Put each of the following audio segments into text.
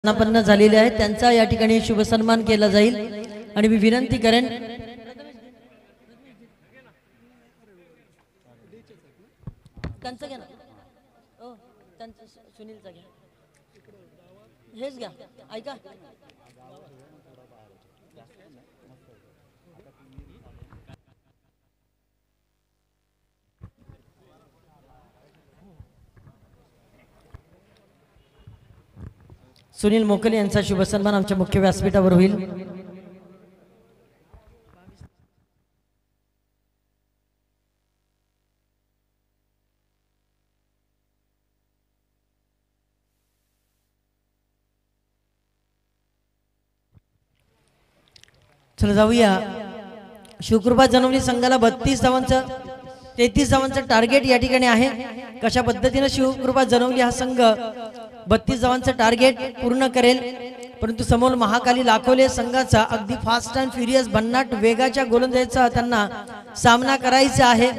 स्थानापन्न झालेले आहेत त्यांचा या ठिकाणी शुभ सन्मान केला जाईल आणि मी विनंती करेन त्यांचं घ्या ना ओ त्यांचं सुनीलचं घ्या हेच घ्या ऐका सुनील मोकले यांचा शुभ सन्मान आमच्या मुख्य व्यासपीठावर होईल। चला जाऊया। शिवकृपा जनवली संघाला 32 धावांचं 33 धावांचं टार्गेट या ठिकाणी आहे। कशा पद्धतीने शिवकृपा जनवली हा संघ 32 धावांचं टार्गेट पूर्ण करेल, परंतु समोर महाकाली लाखोले संघाचा अगदी फास्ट अँड फ्युरियस भन्नाट वेगाच्या गोलंदाजीचा त्यांना सामना करायचा आहे।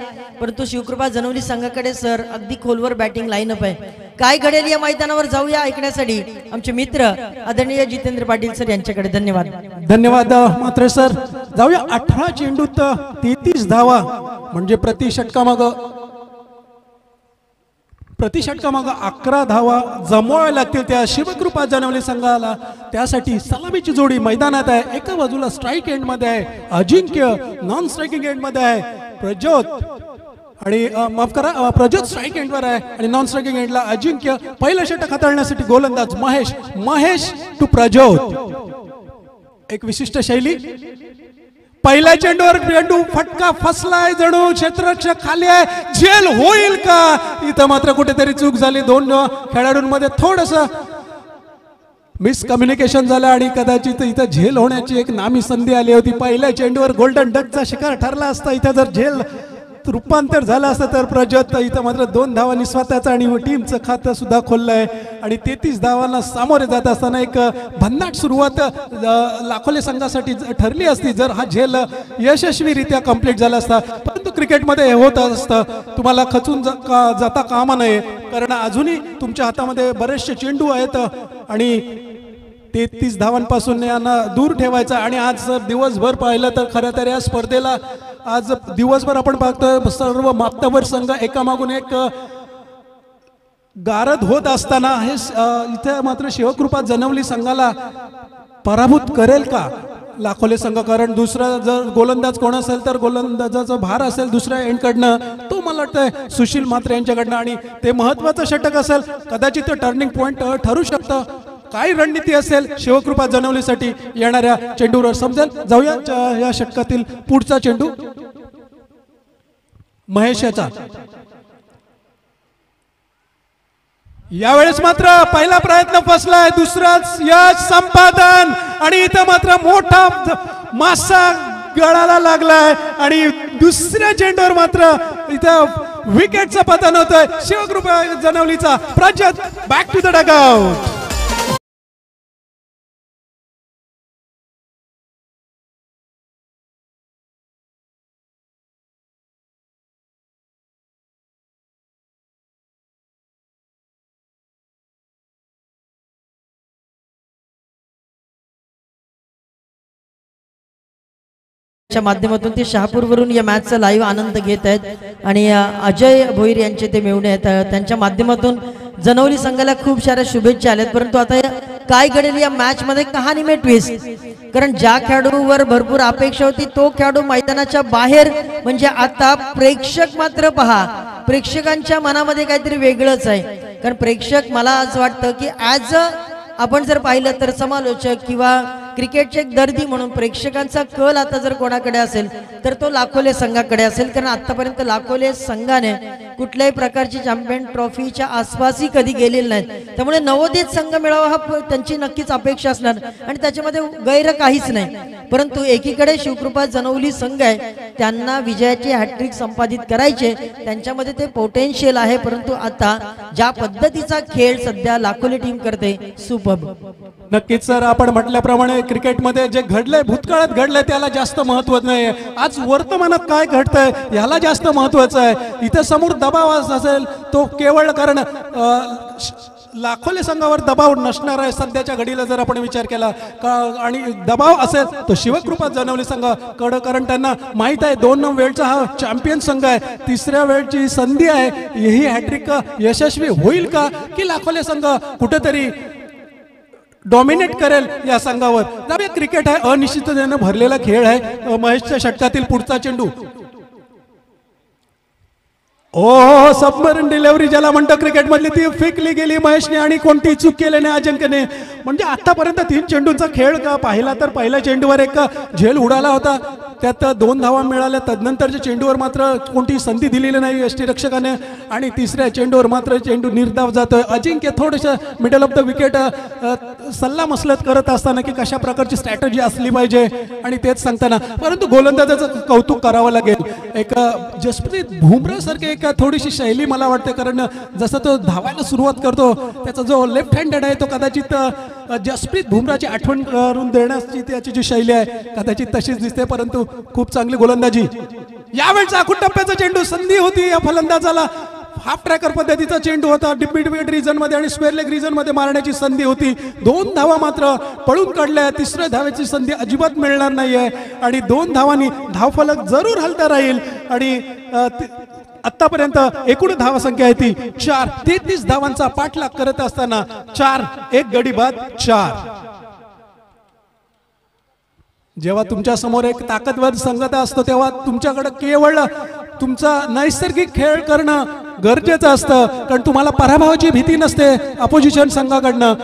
परंतु शिवकृपा जनवली संघाकडे सर अगदी खोलवर बॅटिंग लाईनअप आहे। काय घडेल या मैदानावर जाऊया ऐकण्यासाठी आमचे मित्र आदरणीय जितेंद्र पाटील सर यांच्याकडे। धन्यवाद। धन्यवाद मात्र सर। जाऊया 18 चेंडूत 33 धावा म्हणजे प्रति षटकामाग 11 धावा जमवाव्या लागतील त्या शिवकृपा जनवली संघाला। त्यासाठी सलामीची जोडी मैदानात आहे। एका बाजूला स्ट्राइक एंड मध्ये आहे अजिंक्य, नॉन स्ट्राइकिंग एंड मध्ये आहे प्रज्योत आणि माफ करा प्रज्योत स्ट्राइक एंडवर आहे आणि नॉन स्ट्राइकिंग एंडला अजिंक्य। पहिलं षटक हाताळण्यासाठी गोलंदाज महेश टू प्रज्योत। एक विशिष्ट शैली। पहिल्या चेंडूवर चेंडू फटका फसलाय, जणू क्षेत्ररक्षक खाली आहे, झेल होईल का? इथं मात्र कुठेतरी चूक झाली। दोन खेळाडूंमध्ये थोडस मिसकम्युनिकेशन झालं आणि कदाचित इथं झेल होण्याची एक नामी संधी आली होती। पहिल्या चेंडूवर गोल्डन डकचा शिकार ठरला असता, इथं जर झेल रूपांतर झालं असतं तर प्रज्योत इथं मात्र 2 धावांनी स्वतःचं आणि टीमचं खातं सुद्धा खोललंय आणि 33 धावांना सामोरे जात असताना एक भन्नाट सुरुवात लाखोले संघासाठी ठरली असती जर हा झेल यशस्वीरित्या कंप्लीट झाला असता। परंतु क्रिकेटमध्ये हे होत असतं, तुम्हाला खचून जाता कामा नये, कारण अजूनही तुमच्या हातामध्ये बरेचसे चेंडू आहेत आणि 33 धावांपासून यांना दूर ठेवायचं। आणि आज जर दिवसभर पाहिलं तर खरं तर या स्पर्धेला आज दिवसभर आपण पाहतोय सर्व मातबर संघ एकामागून एक गारद होत असताना हे इथे मात्र शिवकृपा जनवली संघाला पराभूत करेल का लाखोले संघ? कारण दुसरा जर गोलंदाज कोण असेल तर गोलंदाजाचा भार असेल दुसऱ्या एंडकडनं, तो मला वाटतंय सुशील म्हात्रे यांच्याकडनं आणि ते महत्वाचं षटक असेल, कदाचित टर्निंग पॉइंट ठरू शकतं। काय रणनीती असेल शिवकृपा जनवलीसाठी येणाऱ्या चेंडूवर समजेल। जाऊया या षटकातील पुढचा चेंडू महेशचा। यावेळेस मात्र पहिला प्रयत्न फसलाय, दुसराच यश संपादन आणि इथं मात्र मोठा मासा गळाला लागलाय आणि दुसऱ्या चेंडूवर मात्र इथं विकेटचं पतन होतंय शिवकृपा जनवलीचा। Prajyot back to the dugout. माध्यमातून ते शहापूरवरून या मॅचचा लाईव्ह आनंद घेत आहेत आणि अजय भोईर यांचे ते मेवणे आहेत। त्यांच्या माध्यमातून जनवली संघाला खूप साऱ्या शुभेच्छा आल्यात। परंतु आता काय घडेल या मॅच मध्ये कहाणी में ट्विस्ट, कारण ज्या खेळाडूवर भरपूर अपेक्षा होती तो खेळाडू मैदानाच्या बाहेर, म्हणजे आता प्रेक्षक मात्र पहा, प्रेक्षकांच्या मनामध्ये काहीतरी वेगळंच आहे। कारण प्रेक्षक मला असं वाटतं की ॲज आपण जर पाहिलं तर समालोचक किंवा क्रिकेटचे एक दर्दी म्हणून प्रेक्षकांचा कल आता जर कोणाकडे असेल तर तो लाखोले संघाकडे असेल। कारण आतापर्यंत लाखोले संघाने कुठल्याही प्रकारची चॅम्पियन ट्रॉफीच्या आसपासही कधी गेलेले नाहीत, त्यामुळे नवोदित संघ मिळावा हा त्यांची नक्कीच अपेक्षा असणार आणि त्याच्यामध्ये गैर काहीच नाही। परंतु एकीकडे शिवकृपा जनवली संघ आहे, त्यांना विजयाची हॅट्रिक संपादित करायचे, त्यांच्यामध्ये ते पोटेन्शियल आहे। परंतु आता ज्या पद्धतीचा खेळ सध्या लाखोले टीम करते सुपर्ब। नक्कीच सर, आपण म्हटल्याप्रमाणे क्रिकेटमध्ये जे घडलंय भूतकाळात घडलंय त्याला जास्त महत्त्व नाही, आज वर्तमानात काय घडतंय याला जास्त महत्त्वाचं आहे। इथे समोर दबाव असेल तो केवळ कारण लाखोले संघावर दबाव नसणार आहे सध्याच्या घडीला जर आपण विचार केला आणि दबाव असेल तो शिवकृपा जानवली संघाकडं, कारण त्यांना माहित आहे 2 वेळचा हा चॅम्पियन संघ आहे, 3ऱ्या वेळची संधी आहे, ही हॅट्रिक यशस्वी होईल का की लाखोले संघ कुठेतरी डॉमिनेट करेल या संघावर. जाऊया, क्रिकेट आहे, अनिश्चिततेने भरलेला खेळ आहे. महेशच्या षटकातील पुढचा चेंडू, ओ सबमरीन डिलिव्हरी ज्याला म्हणतो क्रिकेट मधली, ती फेकली गेली महेशने आणि कोणतीही चूक केली नाही अजिंक्यने. म्हणजे आतापर्यंत 3 चेंडूंचा खेळ का पाहिला तर पहिल्या चेंडूवर एक झेल उडाला होता, त्यात 2 धावा मिळाल्या. तदनंतरच्या चेंडूवर मात्र कोणतीही संधी दिलेली नाही यष्टीरक्षकाने आणि 3ऱ्या चेंडूवर मात्र चेंडू निर्धाव जातोय. अजिंक्य थोडंसं मिडल ऑफ द विकेट सल्ला मसलत करत असताना की कशा प्रकारची स्ट्रॅटेजी असली पाहिजे आणि तेच सांगताना, परंतु गोलंदाजाचं कौतुक करावं लागेल. एक जसप्रीत बुमराह सारखे एक थोडीशी शैली मला वाटते, कारण जसं तो धावायला सुरुवात करतो त्याचा जो लेफ्ट हँडेड आहे तो कदाचित जसप्रीत बुमराहची आठवण करून देण्याची त्याची जी शैली आहे कदाचित तशीच दिसते. परंतु खूप चांगली गोलंदाजी. यावेळचा आखूड टप्प्याचा चेंडू, संधी होती या फलंदाजाला, हाफ ट्रॅकर पद्धतीचा चेंडू होता, मिड विकेट रिजन मध्ये आणि स्क्वेअर लेग रिजन मध्ये मारण्याची संधी होती. 2 धावा मात्र पळून काढल्या, 3ऱ्या धावेची संधी अजिबात मिळणार नाहीये आणि 2 धावांनी धावफलक जरूर हलता राहील आणि आतापर्यंत एकूण धावसंख्या आहे ती 4. 33 धावांचा पाठलाग करत असताना 4, 1 गडी बाद 4. जेव्हा तुमच्या समोर एक ताकदवर संघ असतो तेव्हा तुमच्याकडे केवळ तुमचा नैसर्गिक खेळ करणं गरजेचं असतं, कारण तुम्हाला पराभवाची भीती नसते अपोजिशन संघाकडनं.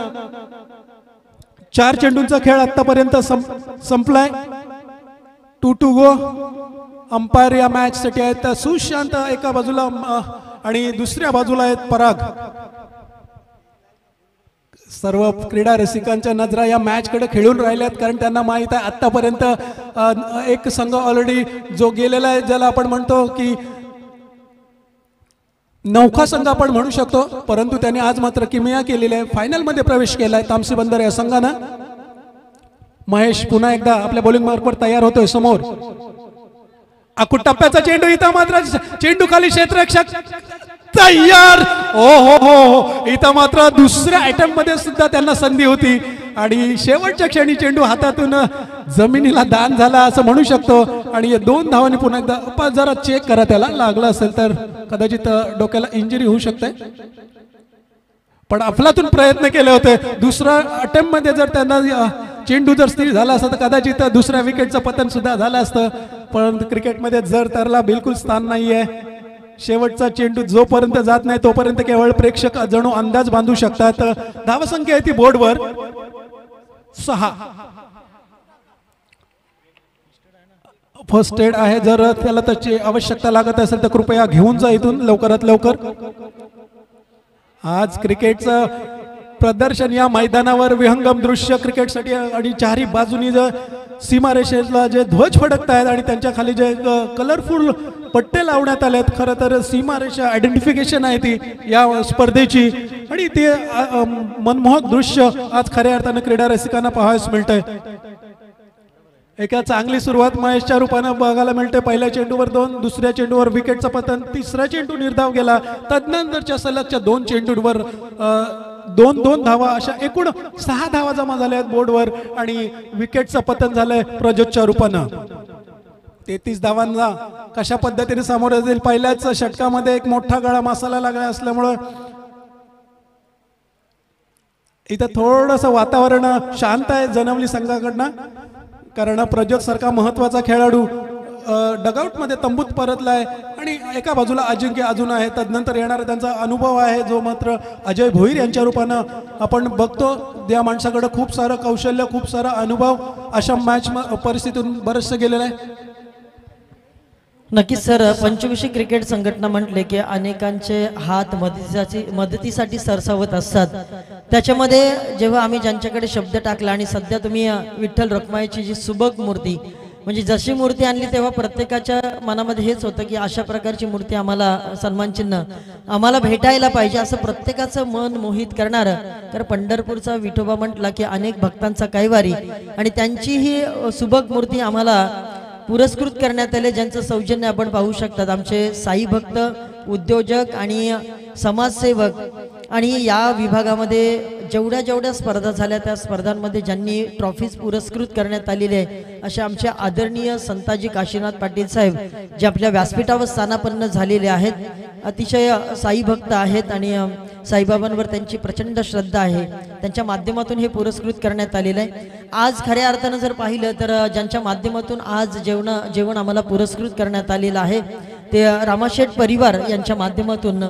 4 चेंडूंचा खेळ आतापर्यंत संपलाय. 2 गो. अंपायर या मॅच साठी आहेत सुशांत एका बाजूला आणि दुसऱ्या बाजूला आहेत पराग. सर्व क्रीडा रसिकांच्या नजरा या मॅच कडे खेळून राहिल्यात, कारण त्यांना माहित आहे आतापर्यंत एक संघ ऑलरेडी जो गेलेला आहे, ज्याला आपण म्हणतो की नौका संघ आपण म्हणू शकतो, परंतु त्याने आज मात्र किमया केलेली आहे, फायनल मध्ये प्रवेश केलाय तामसी बंदर या संघानं. महेश पुन्हा एकदा आपल्या बॉलिंग मार्फत तयार होतोय समोर. आखूड टप्प्याचा चेंडू, इथं मात्र चेंडू खाली क्षेत्ररक्षक तयार. ओ हो हो, इथं मात्र दुसऱ्या आयटम मध्ये सुद्धा त्यांना संधी होती आणि शेवटच्या क्षणी चेंडू हातातून जमिनीला दान झाला असं म्हणू शकतो. आणि 2 धावांनी पुन्हा एकदा जरा चेक करा, त्याला लागला असेल तर कदाचित डोक्याला इंजुरी होऊ शकते, पण अफलातून प्रयत्न केले होते. दुसऱ्या अटेम्प्ट मध्ये जर त्यांना चेंडू जर स्थिर झाला असता तर कदाचित दुसऱ्या विकेटचं पतन सुद्धा झालं असतं, पण क्रिकेटमध्ये जर त्याला बिलकुल स्थान नाहीये. शेवटचा चेंडू जोपर्यंत जात नाही तोपर्यंत केवळ प्रेक्षक जणू अंदाज बांधू शकतात. धावसंख्या आहे ती बोर्डवर 6. फर्स्ट एड आहे, जर त्याला त्याची आवश्यकता लागत असेल तर कृपया घेऊन जा इथून लवकरात लवकर. आज क्रिकेटचं प्रदर्शन या मैदानावर विहंगम दृश्य क्रिकेटसाठी आणि 4ही बाजूनी सीमारेषेला जे ध्वज फडकत आहेत आणि त्यांच्या खाली जे कलरफुल पट्टे लावण्यात आले आहेत, खरं तर सीमारेषा आयडेंटिफिकेशन आहे ती या स्पर्धेची आणि ते मनमोहक दृश्य आज खऱ्या अर्थानं क्रीडा रसिकांना पाहायला मिळतंय. एका चांगली सुरुवात महेशच्या रूपानं बघायला मिळते. पहिल्या चेंडूवर 2, दुसऱ्या चेंडूवर विकेटचं पतन, 3रा चेंडू निर्धाव गेला. तदनंतरच्या सलगच्या 2 चेंडूंवर 2-2 धावा, अशा एकूण 6 धावा जमा झाल्या आहेत बोर्डवर आणि विकेटचं पतन झालंय प्रज्योतच्या रूपानं. 33 धावांना कशा पद्धतीने सामोरे जाईल. पहिल्याच षटकामध्ये एक मोठा गळा मसाला लागला असल्यामुळं इथं थोडंसं वातावरण शांत आहे जनवली संघाकडनं, कारण प्रज्योत सारखा महत्वाचा खेळाडू डगआउट मध्ये तंबूत परतलाय आणि एका बाजूला अजिंक्य अजून आहे. तदनंतर येणारा त्यांचा अनुभव आहे जो मात्र अजय भोईर यांच्या रूपानं आपण बघतो. त्या माणसाकडे खूप सारं कौशल्य, खूप सारा अनुभव अशा मॅच परिस्थितीतून बरचसं गेलेलं आहे. नक्कीच सर, पंचविशी क्रिकेट संघटना म्हटले की अनेकांचे हात मदतीसाठी सरसावत असतात. त्याच्यामध्ये जेव्हा आम्ही ज्यांच्याकडे शब्द टाकला आणि सध्या तुम्ही विठ्ठल रखुमाईची जी सुबक मूर्ती, म्हणजे जशी मूर्ती आणली तेव्हा प्रत्येकाच्या मनामध्ये हेच होतं की अशा प्रकारची मूर्ती आम्हाला, सन्मान चिन्ह आम्हाला भेटायला पाहिजे, असं प्रत्येकाचं मन मोहित करणारं. तर पंढरपूरचा विठोबा म्हटला की अनेक भक्तांचा कैवारी आणि त्यांची ही सुबक मूर्ती आम्हाला पुरस्कृत करण्यात आले, ज्यांचं सौजन्य आपण पाहू शकतात. आमचे साई भक्त, उद्योजक आणि समाजसेवक आणि या विभागामध्ये जेवढ्या जेवढ्या स्पर्धा झाल्या त्या स्पर्धांमध्ये ज्यांनी ट्रॉफीज पुरस्कृत करण्यात आलेले आहे अशा आमच्या आदरणीय संताजी काशीनाथ पाटील साहेब जे आपल्या व्यासपीठावर स्थानापन्न झालेले आहेत, अतिशय साई भक्त आहेत आणि साईबाबांवर त्यांची प्रचंड श्रद्धा आहे, त्यांच्या माध्यमातून हे पुरस्कृत करण्यात आलेलं आहे। आज खऱ्या अर्थानं जर पाहिलं तर ज्यांच्या माध्यमातून आज जेवण आम्हाला पुरस्कृत करण्यात आलेलं आहे ते रामाशेठ परिवार यांच्या माध्यमातून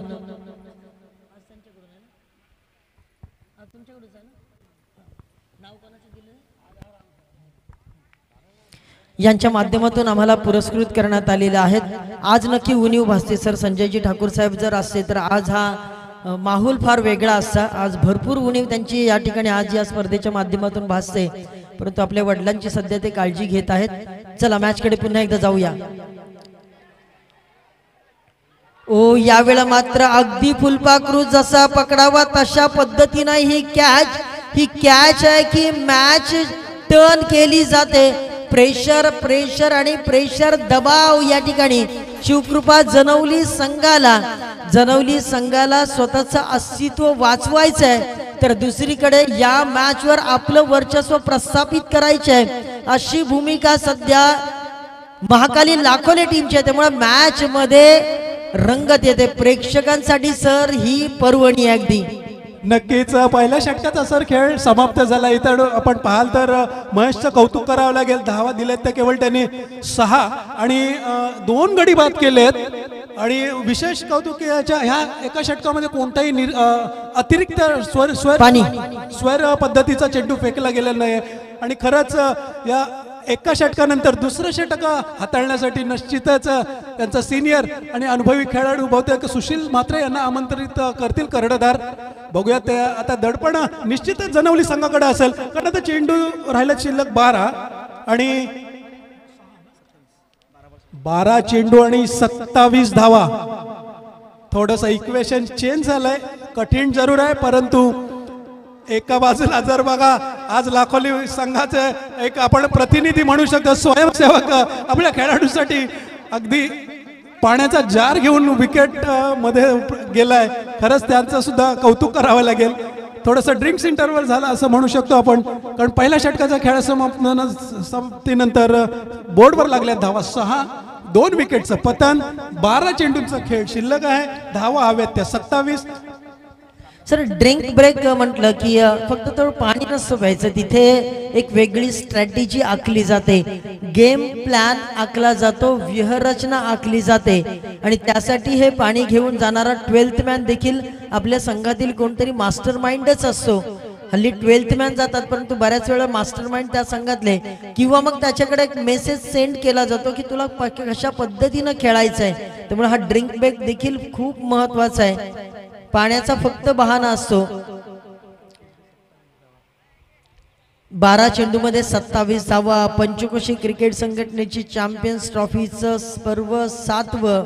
आम्हाला पुरस्कृत करण्यात आलेले आहेत। आज नक्की उणीव भासते सर, संजयजी ठाकूर साहेब जर असते तर आज हा माहोल फार वेगळा असता। आज भरपूर उणीव त्यांची या ठिकाणी आज या स्पर्धेच्या माध्यमातून भासते, परंतु आपल्या वडिलांची सध्या ते काळजी घेत आहेत। चला मॅच कडे पुन्हा एकदा जाऊया। ओ यावेळेला मात्र अगदी फुलपाखरू जसा पकडावा तशा पद्धतीने ही कॅच आहे की मॅच टर्न केली जाते। प्रेशर आणि प्रेशर दबाव या ठिकाणी शिवकृपा जनवली संघाला स्वतःचं अस्तित्व वाचवायचं आहे, तर दुसरीकडे या मॅचवर आपलं वर्चस्व प्रस्थापित करायचं आहे अशी भूमिका सध्या महाकाली लाखोले टीमची आहे। त्यामुळे मॅच मध्ये रंगत येते प्रेक्षकांसाठी सर, ही पर्वणी अगदी नक्कीच पहिल्या षटकाचा सर खेळ समाप्त झाला। इथं आपण पाहाल तर महेशचं कौतुक करावं लागेल, धावा दिलेत तर केवळ त्यांनी 6 आणि 2 गडी बाद केलेत आणि विशेष कौतुक ह्या एका षटकामध्ये कोणताही अतिरिक्त स्वर पद्धतीचा चेंडू फेकला गेलेला नाही आणि खरंच या एका षटकानंतर दुसरं षटक हाताळण्यासाठी निश्चितच त्यांचा सिनियर आणि अनुभवी खेळाडू बहुतेक सुशील म्हात्रे यांना आमंत्रित करतील कर्णधार। बघूया ते आता दडपण निश्चितच जनवली संघाकडे असेल, कारण आता चेंडू राहिला शिल्लक 12 आणि 12 चेंडू आणि 27 धावा। थोडंसं इक्वेशन चेंज झालंय, कठीण जरूर आहे, परंतु एका बाजूला जर बघा आज लाखोली संघाचे एक आपण प्रतिनिधी म्हणू शकतो, स्वयंसेवक आपल्या खेळाडूसाठी अगदी पाण्याचा जार घेऊन विकेट मध्ये गेलाय। खरंच त्यांचं सुद्धा कौतुक करावं लागेल। थोडंसं ड्रिंक्स इंटरव्हल झाला असं म्हणू शकतो आपण, कारण पहिल्या षटकाचा खेळ समाप्तीनंतर बोर्डवर लागल्या धावा 6, 2 विकेटचं पतन, 12 चेंडूंचा खेळ शिल्लक आहे, धावा हव्यात त्या 27। सर ड्रिंक ब्रेक म्हटलं की फक्त तो पाणी नसतं प्यायचं, तिथे एक वेगळी स्ट्रॅटेजी आखली जाते, गेम प्लॅन आखला जातो, व्यूहरचना आखली जाते आणि त्यासाठी हे पाणी घेऊन जाणारा 12th मॅन देखील आपल्या संघातील कोणतरी मास्टर माइंडच असतो। हल्ली 12th मॅन जातात, परंतु बऱ्याच वेळा मास्टर माइंड त्या संघातले किंवा मग त्याच्याकडे एक मेसेज सेंड केला जातो की तुला कशा पद्धतीनं खेळायचं आहे। त्यामुळे हा ड्रिंक ब्रेक देखील खूप महत्वाचा आहे, पाण्याचा फक्त बहाणा असतो। 12 चेंडूमध्ये 27 धावा, पंचकोशी क्रिकेट संघटनेची चॅम्पियन्स ट्रॉफीचं पर्व 7वं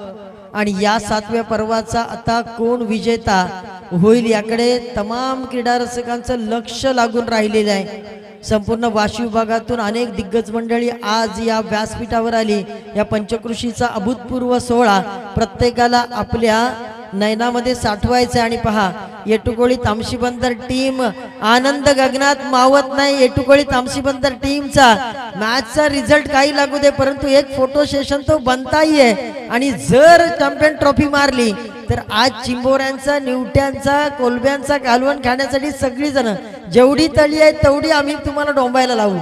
आणि या 7व्या पर्वाचा आता कोण विजेता होईल याकडे तमाम क्रीडा रसिकांचं लक्ष लागून राहिलेलं आहे। संपूर्ण वाशी विभागातून अनेक दिग्गज मंडळी आज या व्यासपीठावर आली। या पंचकृषीचा अभूतपूर्व सोहळा प्रत्येकाला आपल्या नयनामध्ये साठवायचं आणि पहा येटुकोळी तामशी बंदर टीम आनंद गगनात मावत नाही। येटुकोळी तामशी बंदर टीमचा मॅचचा रिझल्ट काही लागू दे, परंतु एक फोटो सेशन तो बनताही आहे आणि जर चॅम्पियन ट्रॉफी मारली तर आज चिंबोऱ्यांचा, निवट्यांचा, कोलब्यांचा कालवण खाण्यासाठी सगळी जण जेवढी तळी आहे तेवढी आम्ही तुम्हाला डोंबायला लावू।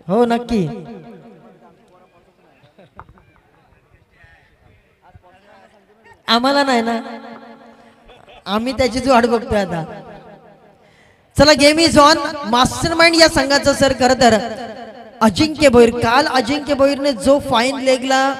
हो नक्की, आम्हाला नाही ना, आम्ही त्याची वाट बघतोय आता। चला गेम इज ऑन। मास्टरमाइंड या संघाचं सर खरं तर अजिंक्य भोईर, काल अजिंक्य भोईरने जो फाईन लेगला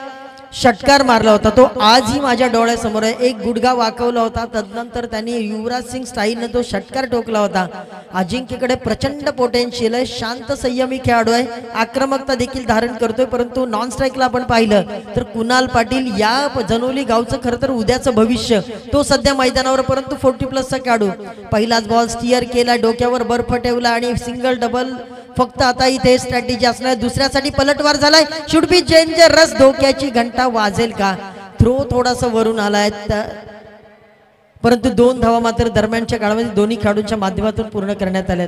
षटकार मारला होता तो आजही माझ्या डोळ्यासमोर आहे। एक गुडघा वाकवला होता, तदनंतर त्यांनी युवराज सिंग स्टाईलने तो षटकार ठोकला होता। अजिंक्यकडे प्रचंड पोटेन्शियल आहे, शांत संयमी खेळाडू आहे, आक्रमकता देखील धारण करतोय, परंतु नॉन स्ट्राईकला आपण पाहिलं तर कुणाल पाटील या जनोली गावचं खरं तर उद्याचं भविष्य तो सध्या मैदानावर, परंतु 40+ खेळाडू। पहिलाच बॉल स्टिअर केला, डोक्यावर बर्फ ठेवला आणि सिंगल डबल फक्त आता इथे स्ट्रॅटेजी असणार। दुसऱ्यासाठी पलटवार झालाय, शुड बी डेंजरस, धोक्याची घंटा वाजेल का? थ्रो थोडासा वरून आलाय परंतु 2 धावा मात्र दरम्यानच्या काळामध्ये दोन्ही खेळाडूंच्या माध्यमातून पूर्ण करण्यात आल्या।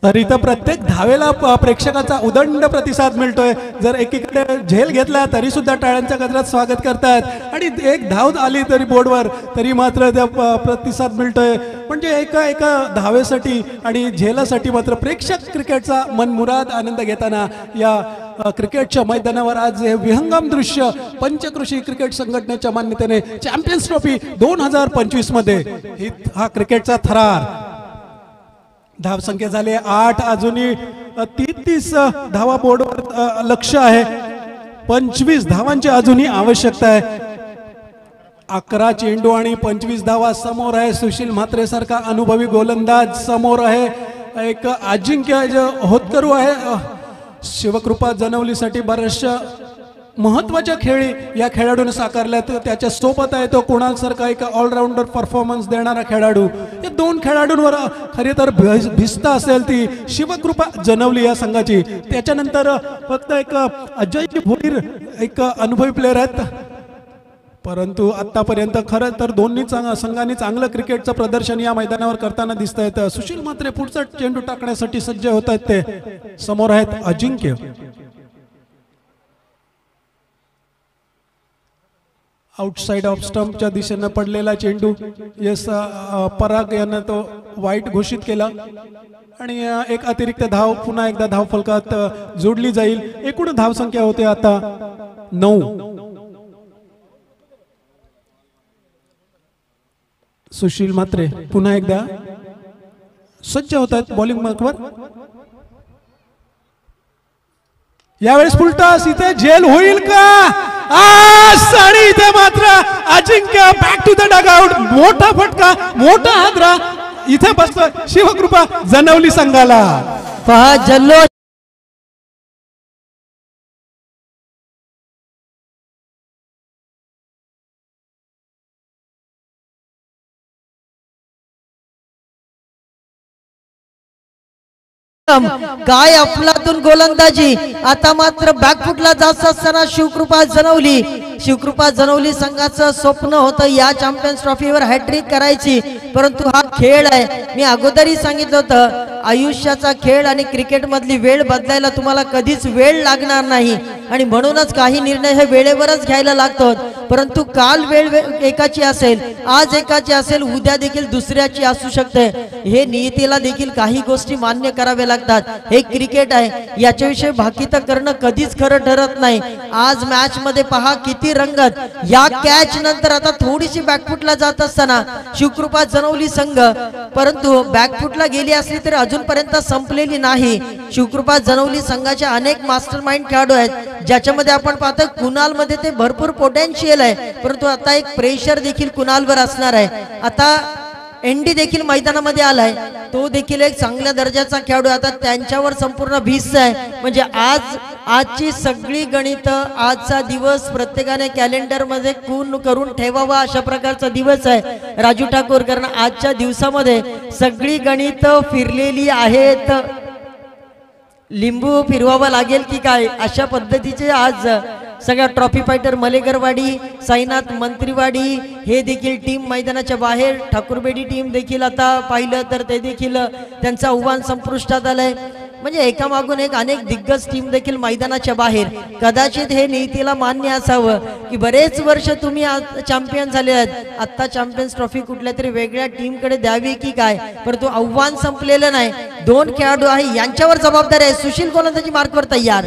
तर इथं प्रत्येक धावेला प्रेक्षकाचा उदंड प्रतिसाद मिळतोय। जर एकीकडे झेल घेतला तरी सुद्धा टाळ्यांच्या गजरात स्वागत करतात आणि एक धाव आली तरी बोर्डवर तरी मात्र त्या प्रतिसाद मिळतोय। म्हणजे एका धावेसाठी आणि झेलासाठी मात्र प्रेक्षक क्रिकेटचा मनमुराद आनंद घेताना या क्रिकेटच्या मैदानावर आज हे विहंगम दृश्य पंचकृषी क्रिकेट संघटनेच्या मान्यतेने चॅम्पियन्स ट्रॉफी 2025 मध्ये हा क्रिकेटचा थरार। धाव संख्या झाली 8, अजूनही 33 धावा बोर्डवर लक्ष आहे। 25 धावांची अजूनही आवश्यकता आहे। 11 चेंडू आणि 25 धावा समोर आहे। सुशील म्हात्रे सारखा अनुभवी गोलंदाज समोर आहे। एक अजिंक्य होतकरू आहे। शिवकृपा जनवलीसाठी बऱ्याचशा महत्वाच्या खेळी या खेळाडूने साकारल्यात। त्याच्या सोबत आहे तो कुणाल सारखा एक ऑलराऊंडर परफॉर्मन्स देणारा खेळाडू। या 2 खेळाडूंवर खरे तर भिस्त असेल ती शिवकृपा जनवली या संघाची। त्याच्यानंतर फक्त एक अजय भोईर एक अनुभवी प्लेयर आहेत। परंतु आतापर्यंत खरं तर दोन्ही संघांनी चांगलं क्रिकेटचं प्रदर्शन या मैदानावर करताना दिसत आहेत। सुशील म्हात्रे पुढचा चेंडू टाकण्यासाठी सज्ज होत आहेत। ते समोर आहेत अजिंक्य। आउटसाइड ऑफ स्टंपच्या दिशेने पडलेला चेंडू यस पराग यांना तो वाईट घोषित केला आणि एक अतिरिक्त धाव पुन्हा एकदा धाव फलकात जोडली जाईल। एकूण धाव संख्या होते आता 9। सुशील म्हात्रे पुन्हा एकदा सज्ज होत आहेत बॉलिंग मार्कवर। यावेळेस फुलटॉस, इथे झेल होईल का? आणि इथे मात्र अजिंक्य बॅक टू द डगआउट। मोठा फटका, मोठा हादरा इथे बसतोय शिवकृपा जनवली संघाला। पहा जल्लोष काय अफलातून गोलंदाजी। आता मात्र बॅकफुटला जात असताना शिवकृपा जनवली संघाचं स्वप्न होतं या चॅम्पियन्स ट्रॉफीवर हॅट्रिक करायची। परंतु हा खेळ आहे, मी अगोदरही सांगितलं होतं आयुष्याचा खेळ आणि क्रिकेट मधली वेळ बदलायला तुम्हाला कधीच वेळ लागणार नाही आणि म्हणूनच काही निर्णय हे वेळेवरच घ्यायला लागतात। परंतु काल वेळ एकाची असेल, आज एकाची असेल, उद्या देखील दुसऱ्याची असू शकते। हे नियतीला देखील काही गोष्टी मान्य कराव्या लागतात। हे क्रिकेट आहे, याच्याविषयी भाकीत करणं कधीच खरं ठरत नाही। आज मॅच मध्ये पहा किती रंगत। या कॅच नंतर आता थोडीशी बॅकफुटला जात असताना शिवकृपा जनवली संघ, परंतु बॅकफुटला गेली असली तरी अजूनपर्यंत संपलेली नाही। शिवकृपा जनवली संघाचे अनेक मास्टरमाइंड खेळाडू आहेत, ज्याच्यामध्ये आपण पाहतो कुणाल मध्ये ते भरपूर पोटेन्शियल आहे, परंतु आता एक प्रेशर देखील कुणालवर असणार आहे। आता एनडी देखील मैदानामध्ये आलाय, तो देखील एक चांगल्या दर्जाचा खेळाडू। आता त्यांच्यावर संपूर्ण भिस्त आहे। म्हणजे आजची सगळी गणित, आजचा दिवस प्रत्येकाने कॅलेंडर मध्ये खून करून ठेवावा अशा प्रकारचा दिवस आहे राजू ठाकूर। कारण आजच्या दिवसामध्ये सगळी गणित फिरलेली आहेत। लिंबू फिरवावा लागेल की काय अशा पद्धतीचे आज सगळ्या ट्रॉफी फायटर मलेगरवाडी, साईनाथ मंत्रीवाडी हे देखील टीम मैदानाच्या बाहेर। ठाकूरबेडी टीम देखील आता पाहिलं तर ते देखील त्यांचा आव्हान संपुष्टात आलंय। म्हणजे एकामागून एक अनेक दिग्गज टीम देखील मैदानाच्या बाहेर। कदाचित हे नीतीला मान्य असावं की बरेच वर्ष तुम्ही चॅम्पियन झाले आहेत, आता चॅम्पियन्स ट्रॉफी कुठल्या तरी वेगळ्या टीम कडे द्यावी की काय, परंतु आव्हान संपलेलं नाही। 2 खेळाडू आहे, यांच्यावर जबाबदारी आहे। सुशील गोलंदाजी मार्कवर तयार।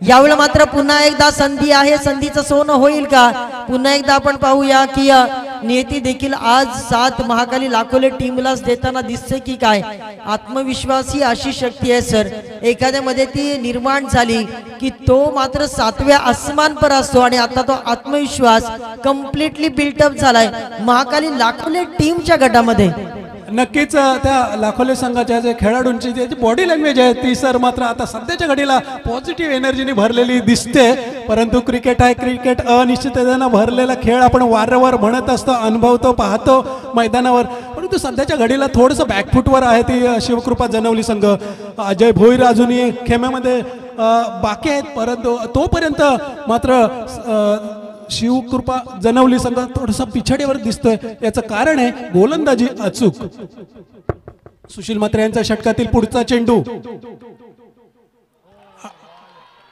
यावेळी मात्र पुन्हा एकदा संधी आहे, संधीचं सोनं होईल का? पुन्हा एकदा आपण पाहूया की नियती देखील आज 7 महाकाली लाखोले टीमलाच देताना दिसते की काय। आत्मविश्वास ही अशी शक्ती आहे सर, एखाद्यामध्ये ती निर्माण झाली की तो मात्र 7व्या आसमान पर असतो आणि आता तो आत्मविश्वास कम्प्लिटली बिल्टअप झालाय महाकाली लाखोले टीमच्या गटामध्ये। नक्कीच त्या लाखोले संघाच्या जे खेळाडूंची जी बॉडी लँग्वेज आहे ती सर मात्र आता सध्याच्या घडीला पॉझिटिव्ह एनर्जीने भरलेली दिसते। परंतु क्रिकेट आहे, क्रिकेट अनिश्चिततेने भरलेला खेळ आपण वारंवार म्हणत असतो, अनुभवतो, पाहतो मैदानावर। परंतु सध्याच्या घडीला थोडंसं बॅकफुटवर आहे ती शिवकृपा जनवली संघ। अजय भोईर अजूनही खेम्यामध्ये बाकी आहेत, परंतु तोपर्यंत मात्र शिवकृपा जनवली संघ थोडासा पिछाडीवर दिसतोय, याचं कारण आहे गोलंदाजी अचूक. सुशील म्हात्रे यांच्या षटकातील पुढचा चेंडू,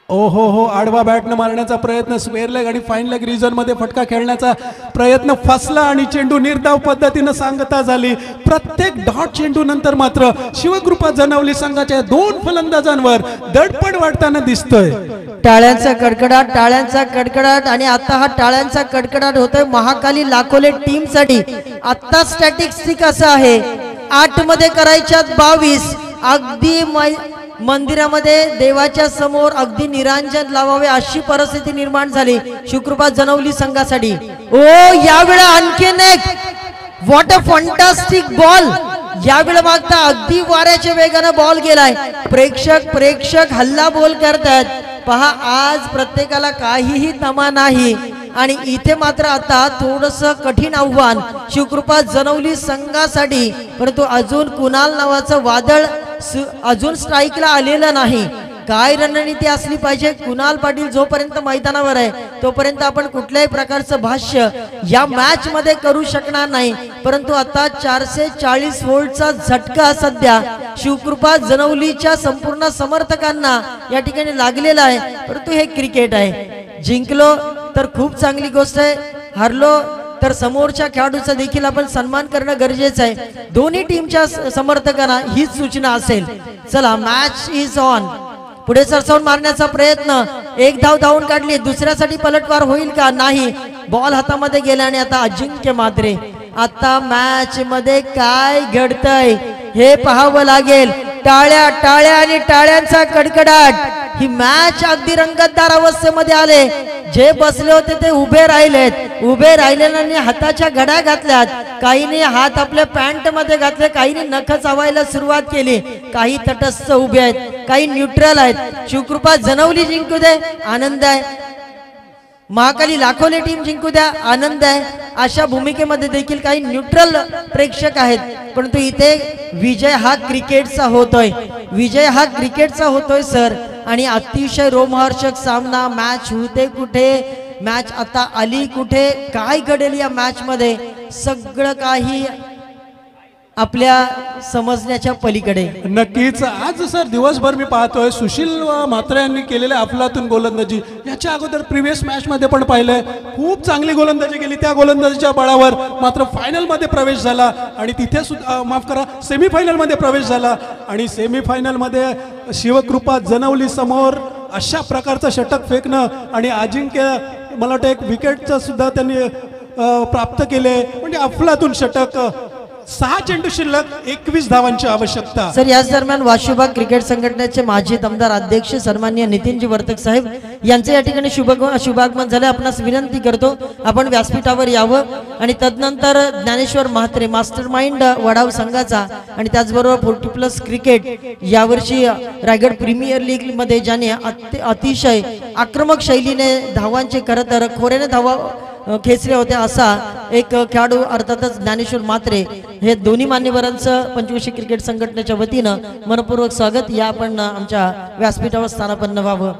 ओहो हो, आडवा बॅटनं मारण्याचा प्रयत्न, स्क्वेअर लेग आणि फाईन लेग रिजन मध्ये फटका खेळण्याचा प्रयत्न फसला आणि चेंडू निर्धाव पद्धतीनं सांगता झाली. प्रत्येक डॉट चेंडू नंतर मात्र शिवकृपा जनवली संघाच्या 2 फलंदाजांवर दडपण वाटताना दिसतोय. टाळ्यांचा कडकडाट, टाळ्यांचा कडकडाट, आणि आता हा टाळ्यांचा कडकडाट होतोय महाकाली लाखोले टीम साठी. आता स्टॅटिस्टिक असं आहे, 8 मध्ये करायच्यात 22. अगदी मंदिरामध्ये देवाच्या समोर अगदी निरांजन लावावे अशी परिस्थिती निर्माण झाली शिवकृपा जनवली संघासाठी. ओ यावेळी आणखीन एक, व्हॉट अ फंटास्टिक बॉल. यावेळी मागता अगदी वाऱ्याच्या वेगाने बॉल गेलाय. प्रेक्षक हल्ला बोल करतात. पहा, आज प्रत्येकाला काहीही तमा नाही आणि इथे मात्र आता थोडस कठीण आव्हान शिवकृपा जनवली संघासाठी. परंतु अजून कुणाल नावाचं वादळ अजून स्ट्राईकला आलेलं नाही. काय रणनीती असली पाहिजे? कुणाल पाटील जोपर्यंत मैदानावर आहे तोपर्यंत आपण कुठल्याही प्रकारचं भाष्य या मॅच मध्ये करू शकणार नाही. परंतु आता 440 व्होल्टचा झटका सध्या शिवकृपा जनवलीच्या संपूर्ण समर्थकांना या ठिकाणी लागलेला आहे. परंतु हे क्रिकेट आहे, जिंकलो तर खूप चांगली गोष्ट आहे, हरलो तर समोरच्या खेळाडूचा देखील आपण सन्मान करणं गरजेचं आहे. दोन्ही टीमच्या समर्थकांना हीच सूचना असेल. चला, मॅच इज ऑन. पुढे सरसावून मारण्याचा प्रयत्न, 1 धाव धावून काढली, दुसऱ्यासाठी पलटवार होईल का? नाही. बॉल हातामध्ये गेला आणि आता अजिंक्य म्हात्रे. आता मॅच मध्ये काय घडतंय हे पाहावं लागेल. टाळ्या टाळ्या आणि टाळ्यांचा कडकडाट. ही मॅच अगदी रंगतदार अवस्थेमध्ये आले. जे बसले होते ते उभे राहिलेत, उभे राहिलेल्यांनी हाताच्या घड्या घातल्यात, काहींनी हात आपल्या पॅन्ट मध्ये घातले, काहींनी नख चावायला सुरुवात केली, काही तटस्थ उभे आहेत, काही न्यूट्रल आहेत. शिवकृपा जनवली जिंकू दे, आनंद आहे. महाकाली लाखोले टीम जिंकू द्या, आनंद आहे. अशा भूमिकेमध्ये देखील काही न्यूट्रल प्रेक्षक आहेत. परंतु इथे विजय हा क्रिकेटचा होतोय, विजय हा क्रिकेटचा होतोय सर. आणि अतिशय रोमहर्षक सामना. मॅच होते कुठे, मॅच आता आली कुठे, काय घडेल या मॅच मध्ये, सगळं काही आपल्या समजण्याच्या पलीकडे. नक्कीच आज सर दिवसभर मी पाहतोय सुशील म्हात्रे यांनी केलेल्या अफलातून गोलंदाजी. याच्या अगोदर प्रिव्हियस मॅच मध्ये पण पाहिलंय, खूप चांगली गोलंदाजी केली. त्या गोलंदाजीच्या बळावर मात्र फायनल मध्ये प्रवेश झाला आणि तिथे सुद्धा माफ करा सेमीफायनल मध्ये प्रवेश झाला. आणि सेमीफायनल मध्ये शिवकृपा जनवली समोर अशा प्रकारचं षटक फेकणं आणि अजिंक्य मला वाटतं एक विकेटचं सुद्धा त्यांनी प्राप्त केले. म्हणजे अफलातून षटक. 6 चेंडू शिल्लक, 21 धावांची आवश्यकता. सर, याच दरम्यान वाशिबाग क्रिकेट संघटनेचे माजी दमदार अध्यक्ष सन्माननीय नितीनजी वर्तक साहेब यांचे या ठिकाणी शुभागमन झाले. आपणास विनंती करतो आपण व्यासपीठावर यावं. आणि तदनंतर ज्ञानेश्वर म्हात्रे मास्टर माइंड वडाव संघाचा आणि त्याचबरोबर 40+ क्रिकेट यावर्षी रायगड प्रीमियर लीग मध्ये ज्याने अतिशय आक्रमक शैलीने धावांचे खरं तर खोऱ्याने धावा खेचल्या होत्या असा एक खेळाडू अर्थातच ज्ञानेश्वर म्हात्रे. हे दोन्ही मान्यवरांचं पंचवर्षीय क्रिकेट संघटनेच्या वतीनं मनपूर्वक स्वागत. या आपण आमच्या व्यासपीठावर स्थानापन्न व्हावं.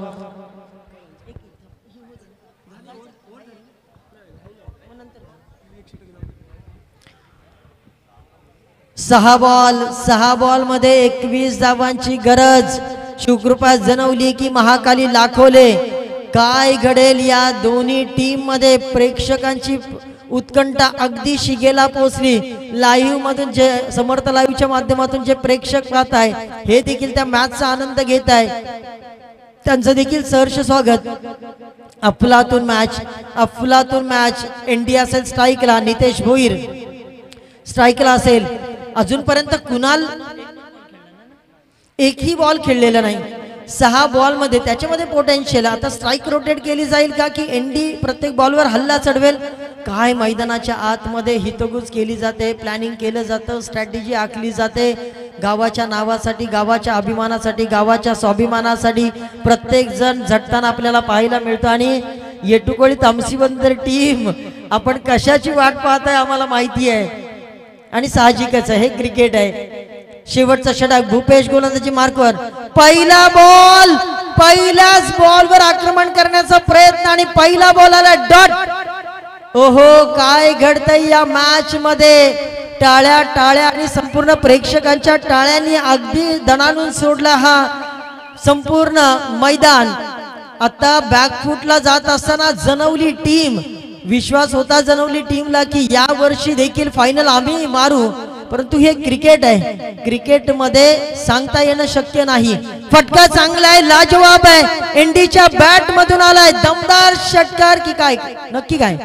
सहा बॉल मध्ये 21 धावांची गरज. शिवकृपा जनवली की महाकाली लाखोले. काय घडेल या दोन्ही टीम मध्ये? प्रेक्षकांची उत्कंठा अगदी शिगेला पोहोचली. लाईव्ह मधून जे समर्थ लाईव्हच्या माध्यमातून जे प्रेक्षक पाहत आहे हे देखील त्या मॅचचा आनंद घेत आहे, त्यांचं देखील सहर्ष स्वागत. अफलातून मॅच. इंडिया असेल स्ट्राईकला, नितेश भोईर स्ट्राईकला असेल. अजूनपर्यंत कुणाल एकही बॉल खेळलेला नाही. 6 बॉल मध्ये त्याच्यामध्ये पोटेन्शियल. आता स्ट्राईक रोटेट केली जाईल का की एनडी प्रत्येक बॉलवर हल्ला चढवेल? काय मैदानाच्या आतमध्ये हितगुज केली जाते, प्लॅनिंग केलं जातं, स्ट्रॅटेजी आखली जाते. गावाच्या नावासाठी, गावाच्या अभिमानासाठी, गावाच्या स्वाभिमानासाठी प्रत्येक जण झटताना आपल्याला पाहायला मिळतं. आणि येटुकोळी तामसीबंदर टीम आपण कशाची वाट पाहताय आम्हाला माहिती आहे आणि साहजिकच आहे, हे क्रिकेट आहे. शेवटचा षटक भूपेश गोलंदाजी मार्कवर. पहिला बॉल पहिल्याच बॉलवर आक्रमण करण्याचा प्रयत्न आणि पहिला बॉल आला डॉट। ओहो काय घडतंय या मॅच मध्ये, टाळ्या टाळ्या आणि संपूर्ण प्रेक्षकांच्या टाळ्यांनी अगदी दणाणून सोडला हा संपूर्ण मैदान। आता बॅकफुटला जात असताना जनवली टीम, विश्वास होता जनवली टीमला की या वर्षी देखील फायनल आम्ही मारू, परंतु हे क्रिकेट आहे, क्रिकेट मध्ये सांगता येणं शक्य नाही। फटका चांगला आहे, लाजवाब आहे, एंडीच्या बॅट मधून आलाय दमदार षटकार की काय, नक्की काय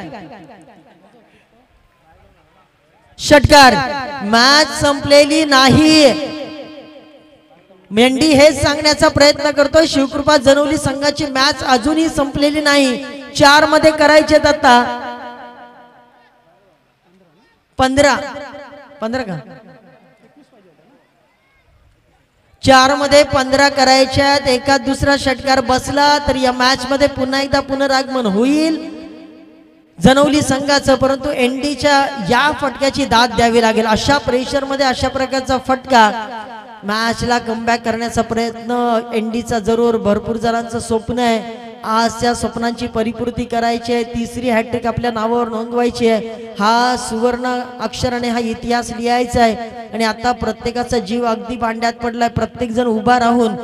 षटकार। मॅच संपलेली नाही, मेंढी हेच सांगण्याचा प्रयत्न करतोय, शिवकृपा जनवली संघाची मॅच अजूनही संपलेली नाही। 4 मध्ये करायचे आता 15 का 4 मध्ये 15 करायच्यात। एका दुसरा षटकार बसला तर या मॅच मध्ये पुन्हा एकदा पुनरागमन होईल जनवली संघाचं, परंतु एंडीच्या या फटक्याची दाद द्यावी लागेल। अशा प्रेशर मध्ये अशा प्रकारचा फटका, मॅचला कमबॅक करण्याचा प्रयत्न एंडीचा जरूर, भरपूर जणांचं स्वप्न आहे, आज त्या स्वप्नांची परिपूर्ती करायची आहे, तिसरी हॅट्रिक आपल्या नावावर नोंदवायची आहे, हा सुवर्ण अक्षराने हा इतिहास लिहायचा आहे। आणि आता प्रत्येकाचा जीव अगदी भांड्यात पडलाय, प्रत्येक जण उभा राहून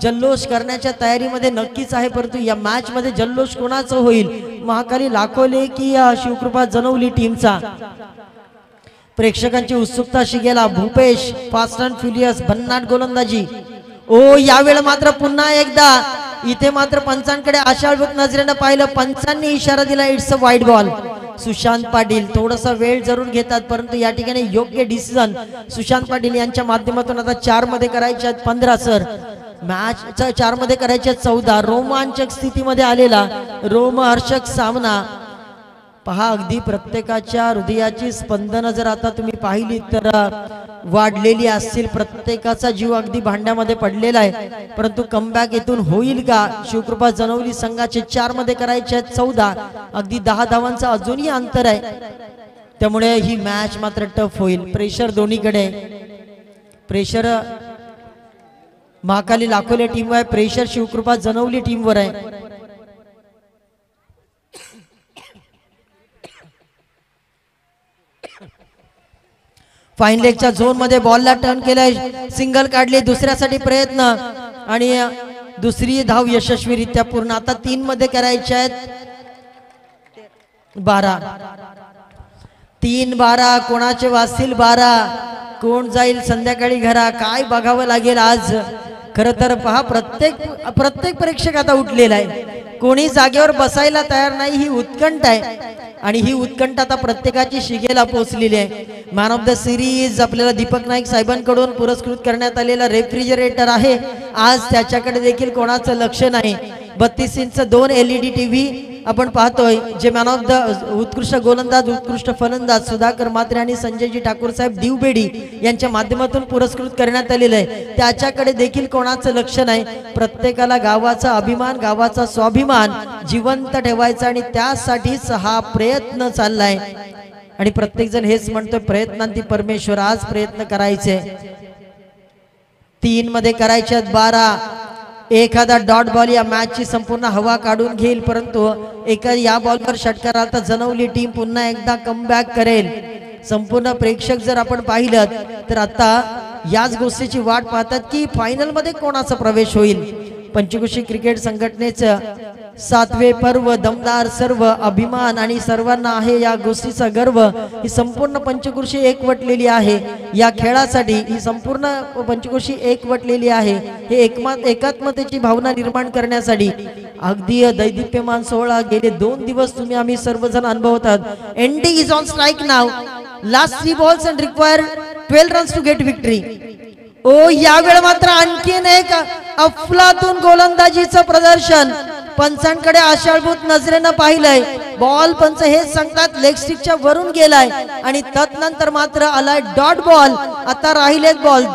जल्लोष करण्याच्या तयारीमध्ये नक्कीच आहे, परंतु या मॅच मध्ये जल्लोष कोणाचं होईल, महाकाली लाखोले की शिवकृपा जनवली टीमचा। प्रेक्षकांची उत्सुकता शिगेला, भूपेश फास्ट अँड फ्युरियस भन्नाट गोलंदाजी। ओ यावेळी मात्र पुन्हा एकदा इथे मात्र पंचांकडे आशाळभूत नजरेनं पाहिलं, पंचांनी इशारा दिला it's a wide ball. Sushant Patil थोडासा वेळ जरूर घेतात, परंतु या ठिकाणी योग्य डिसिजन सुशांत पाटील यांच्या माध्यमातून। आता 4 मध्ये करायचे आहेत 15 सर, मॅच 4 मध्ये करायचे 14। रोमांचक स्थितीमध्ये आलेला रोमहर्षक सामना पहा, अगदी प्रत्येकाच्या हृदयाची स्पंदन जर आता तुम्ही पाहिली तर वाढलेली असतील, प्रत्येकाचा जीव अगदी भांड्यामध्ये पडलेला आहे, परंतु कमबॅक इथून होईल का? शिवकृपा जनवली संघाचे 4 मध्ये करायचे आहेत 14, अगदी 10 धावांचा अजूनही अंतर आहे, त्यामुळे ही मॅच मात्र टफ होईल। प्रेशर दोन्हीकडे, प्रेशर महाकाली लाखोले टीमवर आहे, प्रेशर शिवकृपा जनवली टीमवर आहे। फाईन लेगच्या झोन मध्ये बॉलला टर्न केलाय, सिंगल काढली, दुसऱ्यासाठी प्रयत्न आणि दुसरी धाव यशस्वीरित्या पूर्ण। आता 3 मध्ये करायचे आहेत 12, 3-12 कोणाचे वाजतील 12, कोण जाईल संध्याकाळी घरा, काय बघावं लागेल आज। खर तर पहा, प्रत्येक प्रेक्षक आता उठलेला आहे, कोणी जागेवर बसायला तयार नाही, ही उत्कंठ आहे आणि ही उत्कंठ आता प्रत्येकाची शिगेला पोहोचलेली आहे। मॅन ऑफ द सिरीज आपल्याला दीपक नाईक साहेबांकडून पुरस्कृत करण्यात आलेला रेफ्रिजरेटर आहे, आज त्याच्याकडे देखील कोणाचं लक्ष नाही। 32 इंच 2 LED टीव्ही आपण पाहतोय, जे मॅन ऑफ द उत्कृष्ट गोलंदाज उत्कृष्ट फलंदाज सुधाकर म्हात्रे आणि संजयजी ठाकूर साहेब दिवबेडी यांच्या माध्यमातून पुरस्कृत करण्यात आलेलं आहे, त्याच्याकडे देखील कोणाचं लक्ष नाही। प्रत्येकाला गावाचा अभिमान, गावाचा स्वाभिमान जिवंत ठेवायचा आणि त्यासाठीच हा प्रयत्न चाललाय आणि प्रत्येक जण हेच म्हणतोय, प्रयत्नांती परमेश्वर, आज प्रयत्न करायचे। 3 मध्ये करायचे 12, एखादा डॉट बॉल या मॅचची संपूर्ण हवा काढून घेईल, परंतु एका या बॉलवर षटकार आता जनवली टीम पुन्हा एकदा कमबॅक करेल। संपूर्ण प्रेक्षक जर आपण पाहिलं तर आता याच गोष्टीची वाट पाहतात की फायनल मध्ये कोणाचा प्रवेश होईल। पंचकृषी क्रिकेट संघटनेचं 7वे पर्व, दमदार सर्व अभिमान आणि सर्वांना आहे या गोष्टीचा गर्व। ही संपूर्ण पंचकृषी एकवटलेली आहे या खेळासाठी, ही संपूर्ण पंचकृषी एकवटलेली आहे हे एकात्मतेची भावना निर्माण करण्यासाठी। अगदी दैदिप्यमान सोहळा गेले 2 दिवस तुम्ही आम्ही सर्वजण अनुभवतात। एंडी is on strike now, last 3 balls and require 12 runs to get victory। ओ यावेळी मात्र आणखीन एक अफलातून गोलंदाजीचं प्रदर्शन, पंचांकडे आशाळभूत नजरेनं पाहिलंय, बॉल पंच हेच सांगतात लेग स्टिकच्या वरून गेलाय आणि तदनंतर मात्र आलाय डॉट बॉल। आता राहिलेत बॉल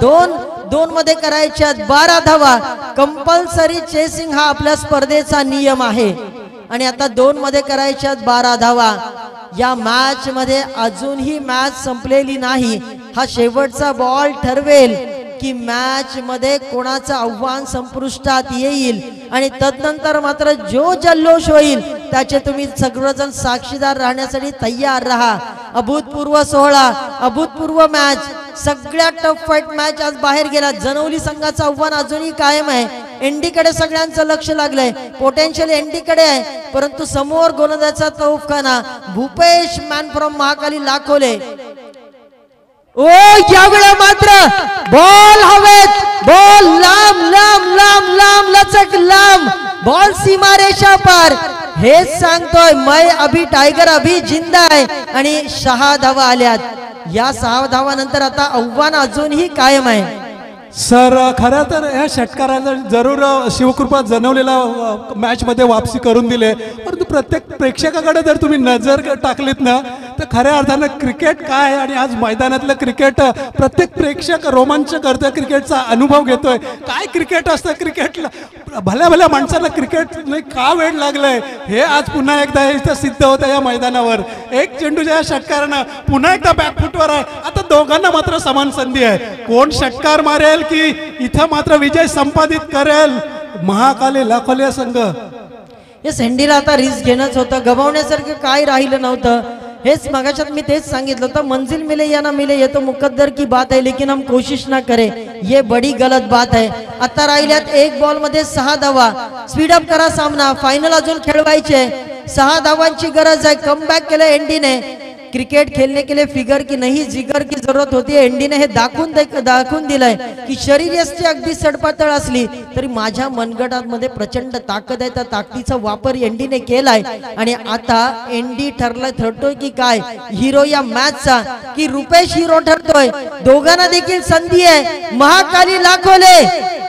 2 मध्ये करायच्या 12 धावा, कंपल्सरी चेसिंग हा आपल्या स्पर्धेचा नियम आहे आणि आता 2 मध्ये करायच्या 12 धावा। या मॅच मध्ये अजूनही मॅच संपलेली नाही, हा शेवटचा बॉल ठरवेल की मॅच मध्ये कोणाचं आव्हान संपुष्टात येईल आणि तदनंतर मात्र जो जल्लोष होईल त्याचे तुम्ही सगळेजण साक्षीदार राहण्यासाठी तयार राहा। अभूतपूर्व सोहळा, अभूतपूर्व मॅच, सगळ्यात टफ फाईट मॅच आज बाहेर गेला। जनवली संघाचं आव्हान अजूनही कायम आहे। एनडीकडे सगळ्यांचं लक्ष लागलंय, पोटेन्शियल एनडीकडे आहे, परंतु समोर गोलंदाजाचा तोफखाना भूपेश मॅन फ्रॉम महाकाली लाखोले। ओ यावेळेला मात्र बॉल हवेत, बॉल लांब लांब लांब लांब लचक लांब, बॉल सीमारेषा पार। हेच सांगतोय मैं अभी टायगर अभी जिंदा आहे आणि 6 धावा आल्यात। या 6 धावानंतर आता आव्हान अजूनही कायम आहे। सर खरं तर या षटकाराला जरूर शिवकृपा जनवलेला मॅच मध्ये वापसी करून दिले, परंतु प्रत्येक प्रेक्षकाकडे जर तुम्ही नजर टाकलीत ना तर खऱ्या अर्थानं क्रिकेट काय आणि आज मैदानातलं क्रिकेट प्रत्येक प्रेक्षक रोमांच करतोय, क्रिकेटचा अनुभव घेतोय। काय क्रिकेट असतं, क्रिकेटला भल्या भल्या माणसाला क्रिकेट का वेळ लागलाय हे आज पुन्हा एकदा इथं सिद्ध होतं या मैदानावर। एक चेंडूच्या या षटकारानं पुन्हा एकदा बॅकफुटवर आहे। आता दोघांना मात्र समान संधी आहे, कोण षटकार मारेल की इथं मात्र विजय संपादित करेल महाकाली लाखोले संघ। हे सेंडीला आता रिस्क घेणंच होतं, गमावण्यासारखं काय राहिलं नव्हतं। हेच मगाच्यात मी तेच सांगितलं होतं, मंजिल मिले या ना मिले ये तो मुकद्दर की बात है, लेकिन हम कोशिश ना करे ये बड़ी गलत बात है। आता राहिल्यात 1 बॉल मध्ये 6 धावा, स्पीड अप करा सामना, फायनल अजून खेळवायचे। 6 धावांची गरज आहे। कमबॅक केलं एनडीने। क्रिकेट खेलने के लिए फिगर की नहीं जिगर की जरूरत होती है। एनडीने हे दाखवून दिलंय की शरीरयष्टी अगदी सडपातळ असली तरी माझ्या मनगटामध्ये प्रचंड ताकद आहे। त्या ताकदीचा वापर एनडीने केलाय आणि आता एनडी ठरतोय की काय हिरो या मॅचचा, की रुपेश हिरो ठरतोय। दोघांना देखील संधी आहे, महाकाली लाखोले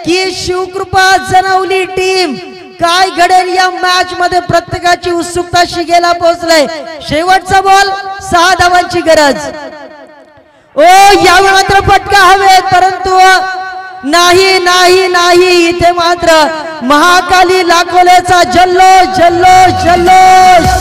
की शिवकृपा जनवली टीम। काय घडेल या मॅच मध्ये प्रत्येकाची उत्सुकता शिगेला पोहोचलाय। शेवटचा बॉल, 6 धावांची गरज। ओ यावेळी मात्र फटका हवे, परंतु नाही नाही नाही, इथे मात्र महाकाली लाखोलेचा जल्लोष जल्लोष जल्लोष।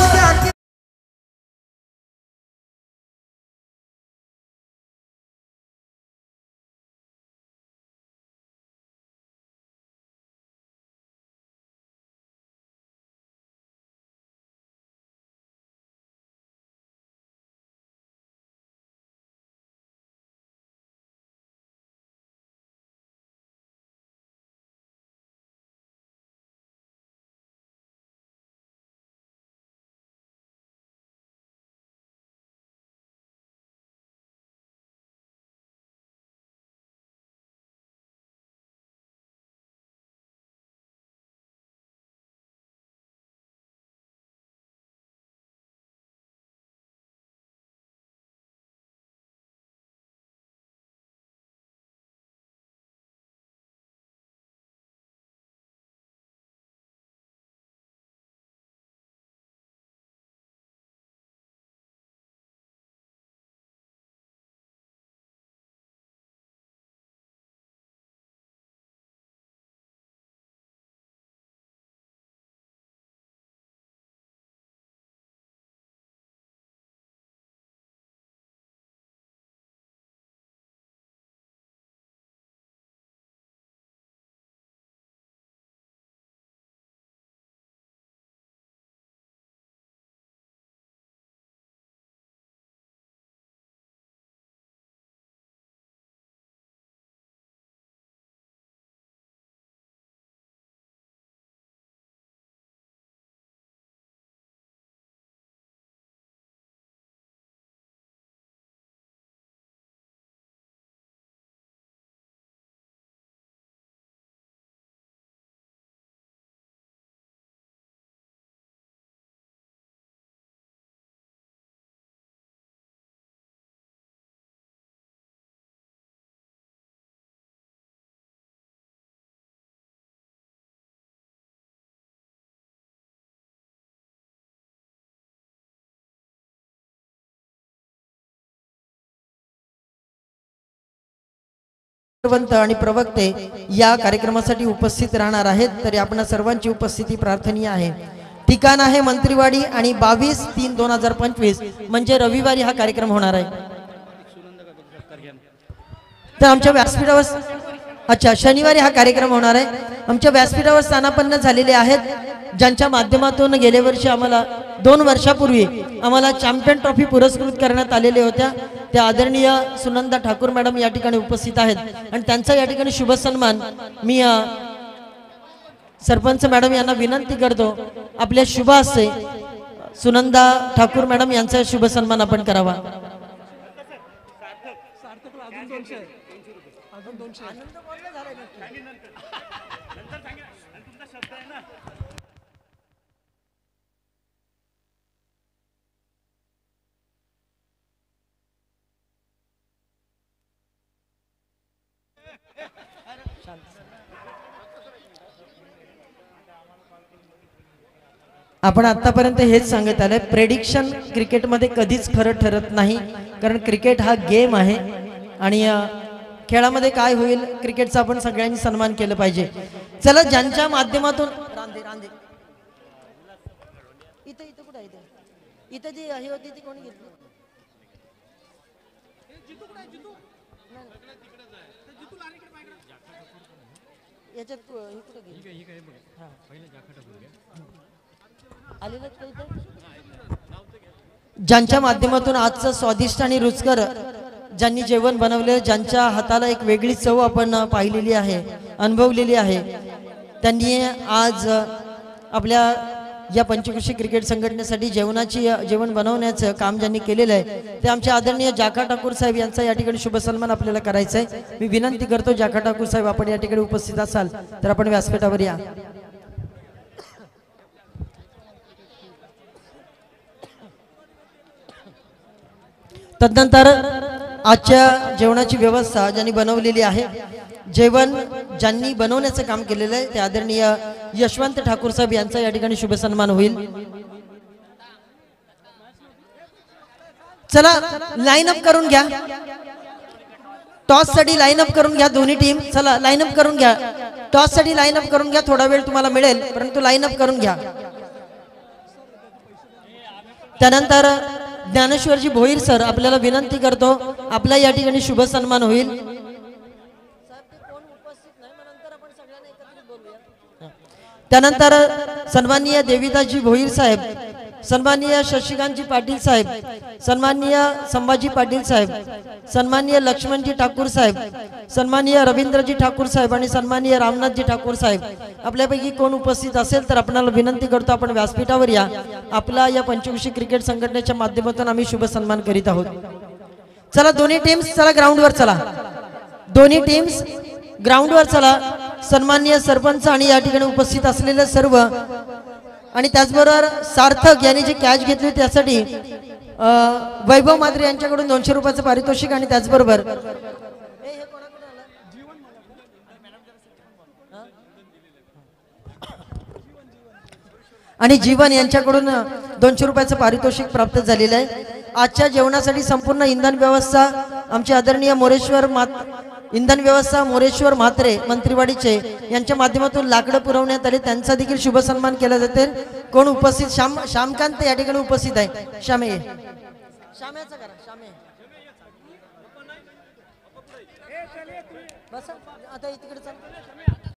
आणि प्रवक्ते या कार्यक्रमासाठी उपस्थित राहणार आहेत, तरी आपण सर्वांची उपस्थिती प्रार्थनीय आहे। ठिकाण आहे मंत्रीवाडी आणि 22/3/2025 म्हणजे रविवारी हा कार्यक्रम होणार आहे। तर आमच्या व्यासपीठावर अच्छा, शनिवारी हा कार्यक्रम होणार आहे. आमच्या व्यासपीठावर स्थानापन्न झालेले आहेत, ज्यांच्या माध्यमातून गेल्या वर्षी आम्हाला 2 वर्षापूर्वी आम्हाला चॅम्पियन ट्रॉफी पुरस्कृत करण्यात आलेल्या होत्या. त्या आदरणीय सुनंदा ठाकूर मॅडम या ठिकाणी उपस्थित आहेत आणि त्यांचा या ठिकाणी शुभ सन्मान मी सरपंच मॅडम यांना विनंती करतो, आपल्या शुभ हस्ते सुनंदा ठाकूर मॅडम यांचा शुभ सन्मान आपण करावा. आपण आतापर्यंत हेच सांगत आलोय, प्रेडिक्शन क्रिकेटमध्ये कधीच खरं ठरत नाही, कारण क्रिकेट हा गेम आहे आणि खेळामध्ये काय होईल क्रिकेटचा आपण सगळ्यांनी सन्मान केलं पाहिजे. चला, ज्यांच्या माध्यमातून इथे कुठे आहे इथे जी हे होती ती कोणी घेतली? याच्यात कुठे गेली? ज्यांच्या माध्यमातून आजचं स्वादिष्ट आणि रुचकर ज्यांनी जेवण बनवले, ज्यांच्या हाताला एक वेगळी चव आपण पाहिलेली आहे, अनुभवलेली आहे, त्यांनी आज आपल्या या पंचकृषी क्रिकेट संघटनेसाठी जेवण बनवण्याचं काम ज्यांनी केलेलं आहे ते आमचे आदरणीय जाखा ठाकूर साहेब यांचा या ठिकाणी शुभ सन्मान आपल्याला करायचा आहे. मी विनंती करतो, जाखा ठाकूर साहेब आपण या ठिकाणी उपस्थित असाल तर आपण व्यासपीठावर या. तदनंतर आजच्या जेवणाची व्यवस्था ज्यांनी बनवलेली आहे, जेवण ज्यांनी बनवण्याचं काम केलेलं आहे ते आदरणीय यशवंत ठाकूर साहेब यांचा या ठिकाणी शुभ सन्मान होईल. चला, लाईन अप करून घ्या, टॉस साठी लाईन अप करून घ्या दोन्ही टीम. चला, लाईन अप करून घ्या, टॉस साठी लाईन अप करून घ्या. थोडा वेळ तुम्हाला मिळेल, परंतु लाईन अप करून घ्या. त्यानंतर ज्ञानेश्वरजी भोईर सर आपल्याला विनंती करतो, आपला या ठिकाणी शुभ सन्मान होईल. त्यानंतर सन्माननीय देवीदासजी भोईर साहेब, सन्माननीय शशिकांतजी पाटील साहेब, सन्माननीय संभाजी पाटील साहेब, सन्माननीय लक्ष्मणजी ठाकूर साहेब, सन्माननीय रवींद्रजी ठाकूर साहेब आणि सन्माननीय रामनाथजी ठाकूर साहेब आपल्यापैकी कोण उपस्थित असेल तर आपल्याला विनंती करतो, आपण व्यासपीठावर या. आपला या पंचकृषी क्रिकेट संघटनेच्या माध्यमातून आम्ही शुभ सन्मान करीत आहोत. चला, दोन्ही टीम्स चला ग्राउंडवर चला, दोन्ही टीम्स ग्राउंडवर चला. सन्माननीय सरपंच आणि या ठिकाणी उपस्थित असलेले सर्व आणि त्याचबरोबर सार्थक यांनी जे कॅच घेतली त्यासाठी वैभव मात्रे यांच्याकडून 200 रुपयाचं पारितोषिक आणि त्याचबरोबर आणि जीवन यांच्याकडून 200 रुपयाचं पारितोषिक प्राप्त झालेलं आहे. आजच्या जेवणासाठी संपूर्ण इंधन व्यवस्था आमचे आदरणीय इंधन व्यवस्था मोरेश्वर म्हात्रे मंत्रीवाडीचे यांच्या माध्यमातून लाकडं पुरवण्यात आले, त्यांचा देखील शुभ सन्मान केला जाते. कोण उपस्थित? श्यामकांत या ठिकाणी उपस्थित आहे. श्यामे श्यामेचा करा, श्यामे बस आता तिकडे चल.